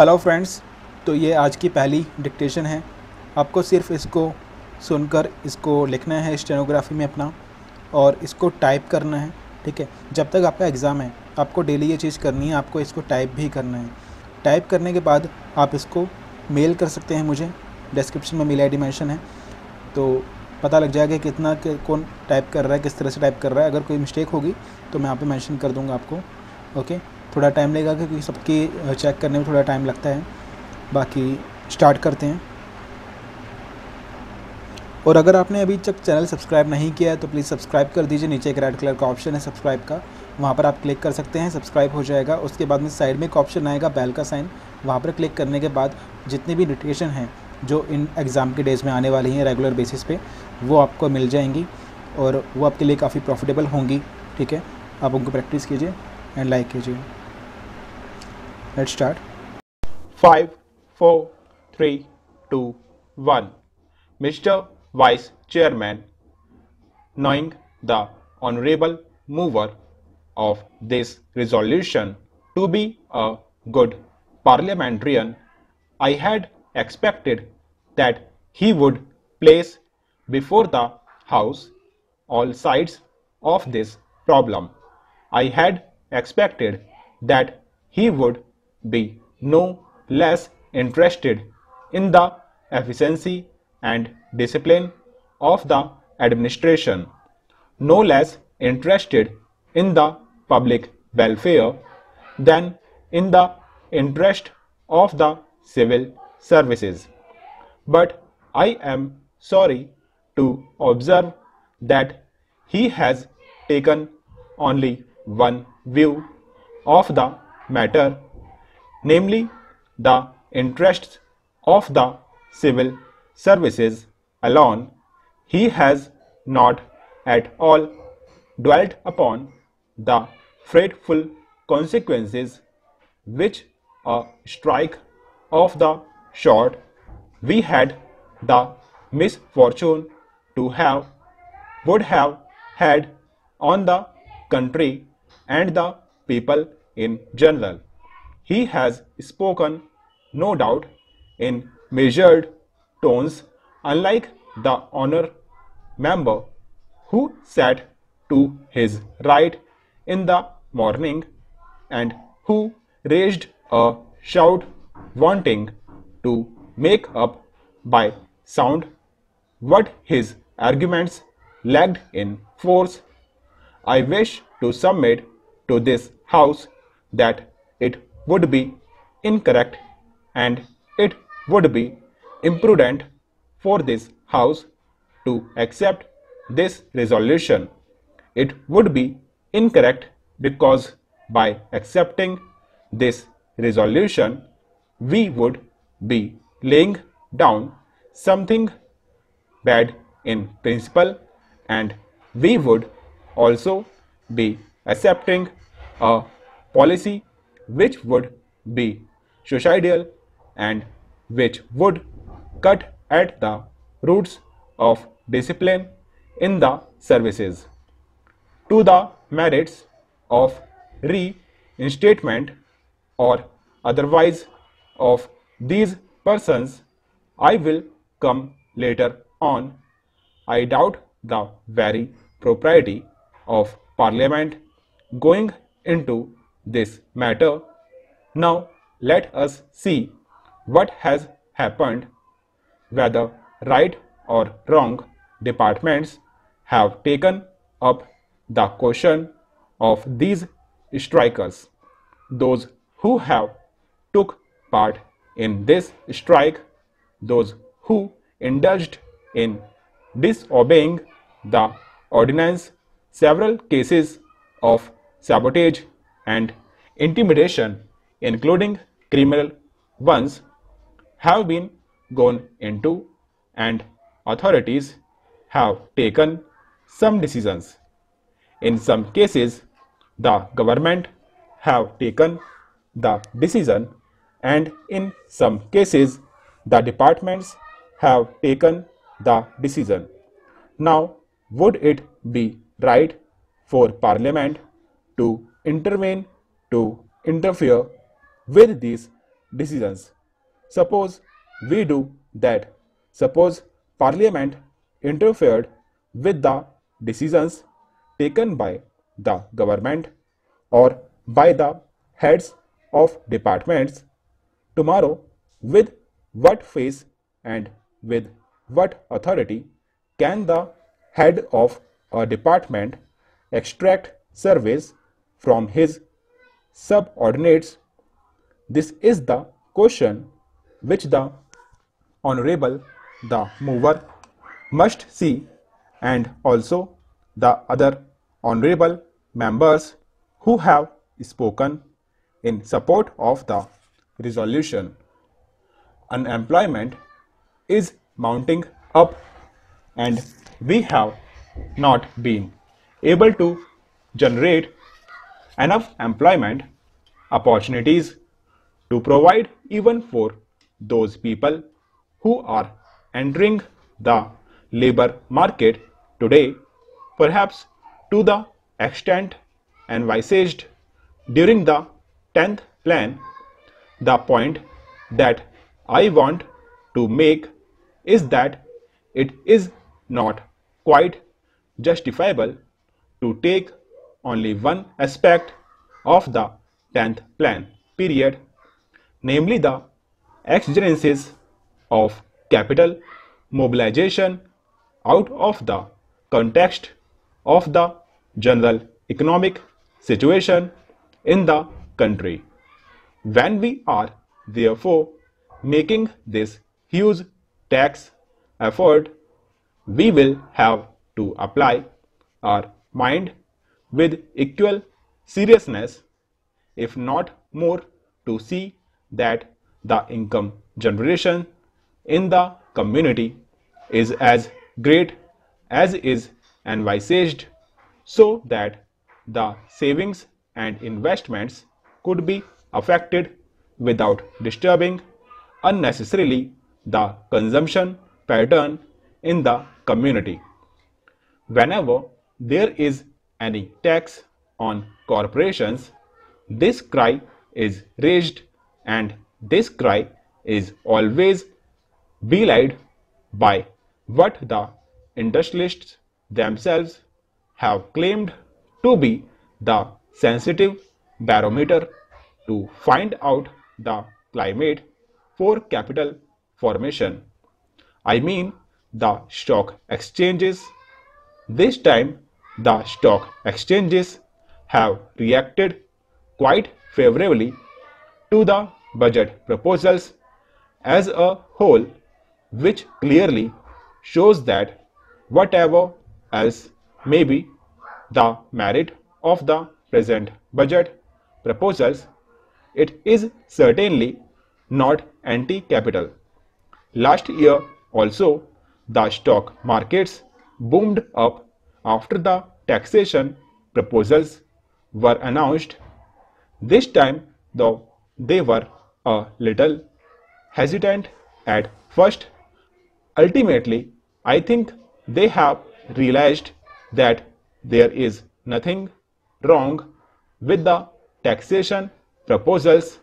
Hello friends, तो ये आज की पहली डिक्टेशन है। आपको सिर्फ इसको सुनकर इसको लिखना है स्टेनोग्राफी में अपना, और इसको टाइप करना है। ठीक है, जब तक आपका एग्ज़ाम है आपको डेली ये चीज़ करनी है, आपको इसको टाइप भी करना है। टाइप करने के बाद आप इसको मेल कर सकते हैं मुझे, डिस्क्रिप्शन में मेल आईडी मेंशन है, तो पता लग जाएगा कि कितना कौन टाइप कर रहा है, किस तरह से टाइप कर रहा है। अगर कोई मिस्टेक होगी तो मैं यहाँ पे मेंशन कर दूँगा आपको। ओके, थोड़ा टाइम लगेगा क्योंकि सबकी चेक करने में थोड़ा टाइम लगता है। बाकी स्टार्ट करते हैं। और अगर आपने अभी तक चैनल सब्सक्राइब नहीं किया है तो प्लीज़ सब्सक्राइब कर दीजिए। नीचे एक रेड कलर का ऑप्शन है सब्सक्राइब का, वहाँ पर आप क्लिक कर सकते हैं, सब्सक्राइब हो जाएगा। उसके बाद में साइड में एक ऑप्शन आएगा बेल का साइन, वहाँ पर क्लिक करने के बाद जितनी भी डिक्टेशन हैं जो इन एग्ज़ाम के डेज़ में आने वाली हैं रेगुलर बेसिस पे, वो आपको मिल जाएंगी और वो आपके लिए काफ़ी प्रॉफिटेबल होंगी। ठीक है, आप उनको प्रैक्टिस कीजिए एंड लाइक कीजिए। Let's start. 5, 4, 3, 2, 1. Mr. Vice Chairman, knowing the honorable mover of this resolution to be a good parliamentarian, I had expected that he would place before the House all sides of this problem. I had expected that he would be no less interested in the efficiency and discipline of the administration, no less interested in the public welfare than in the interest of the civil services. But I am sorry to observe that he has taken only one view of the matter, namely the interests of the civil services alone. He has not at all dwelt upon the frightful consequences which a strike of the sort we had the misfortune to have would have had on the country and the people in general. He has spoken, no doubt, in measured tones, unlike the honor member who sat to his right in the morning and who raised a shout wanting to make up by sound what his arguments lacked in force. I wish to submit to this House that it would be incorrect and it would be imprudent for this House to accept this resolution. It would be incorrect because by accepting this resolution, we would be laying down something bad in principle, and we would also be accepting a policy which would be suicidal and which would cut at the roots of discipline in the services. To the merits of reinstatement or otherwise of these persons, I will come later on. I doubt the very propriety of Parliament going into this matter. Now let us see what has happened, whether right or wrong departments have taken up the question of these strikers. Those who have took part in this strike, those who indulged in disobeying the ordinance, several cases of sabotage and intimidation, including criminal ones, have been gone into, and authorities have taken some decisions. In some cases, the government have taken the decision, and in some cases, the departments have taken the decision. Now, would it be right for Parliament to intervene, to interfere with these decisions. Suppose we do that. Suppose Parliament interfered with the decisions taken by the government or by the heads of departments. Tomorrow, with what face and with what authority can the head of a department extract surveys from his subordinates? This is the question which the Honorable the mover must see, and also the other honorable members who have spoken in support of the resolution. Unemployment is mounting up and we have not been able to generate enough employment opportunities to provide even for those people who are entering the labor market today, perhaps to the extent envisaged during the 10th plan. The point that I want to make is that it is not quite justifiable to take only one aspect of the 10th plan period, namely the exigencies of capital mobilization, out of the context of the general economic situation in the country. When we are therefore making this huge tax effort, we will have to apply our mind with equal seriousness, if not more, to see that the income generation in the community is as great as is envisaged, so that the savings and investments could be affected without disturbing unnecessarily the consumption pattern in the community. Whenever there is any tax on corporations, this cry is raised, and this cry is always belied by what the industrialists themselves have claimed to be the sensitive barometer to find out the climate for capital formation. I mean the stock exchanges. This time the stock exchanges have reacted quite favorably to the budget proposals as a whole, which clearly shows that whatever else may be the merit of the present budget proposals, it is certainly not anti-capital. Last year also, the stock markets boomed up after the taxation proposals were announced. This time, though, they were a little hesitant at first. Ultimately, I think they have realized that there is nothing wrong with the taxation proposals,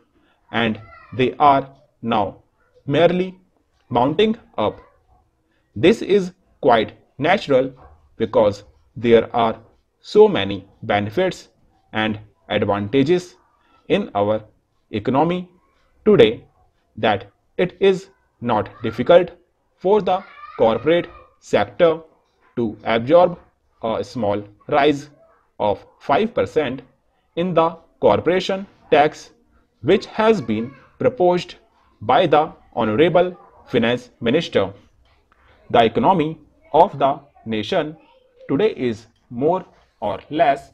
and they are now merely mounting up. This is quite natural because there are so many benefits and advantages in our economy today that it is not difficult for the corporate sector to absorb a small rise of 5% in the corporation tax, which has been proposed by the Honorable Finance Minister. The economy of the nation today is more or less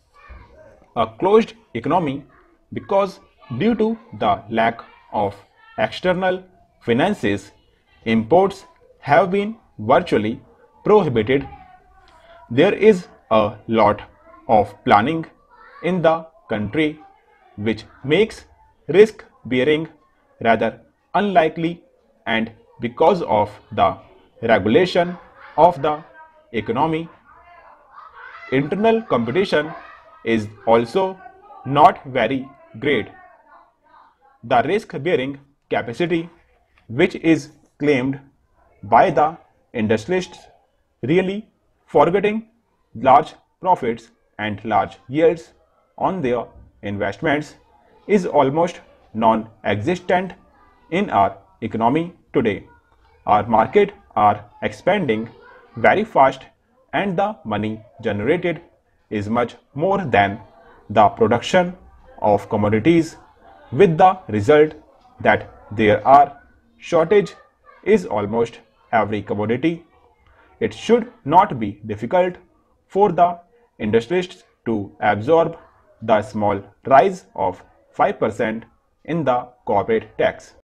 a closed economy because due to the lack of external finances, imports have been virtually prohibited. There is a lot of planning in the country which makes risk bearing rather unlikely, and because of the regulation of the economy, internal competition is also not very great. The risk bearing capacity which is claimed by the industrialists, really forgetting large profits and large yields on their investments is almost non-existent in our economy today. Our markets are expanding very fast and the money generated is much more than the production of commodities, with the result that there are shortage is almost every commodity. It should not be difficult for the industrialists to absorb the small rise of 5% in the corporate tax.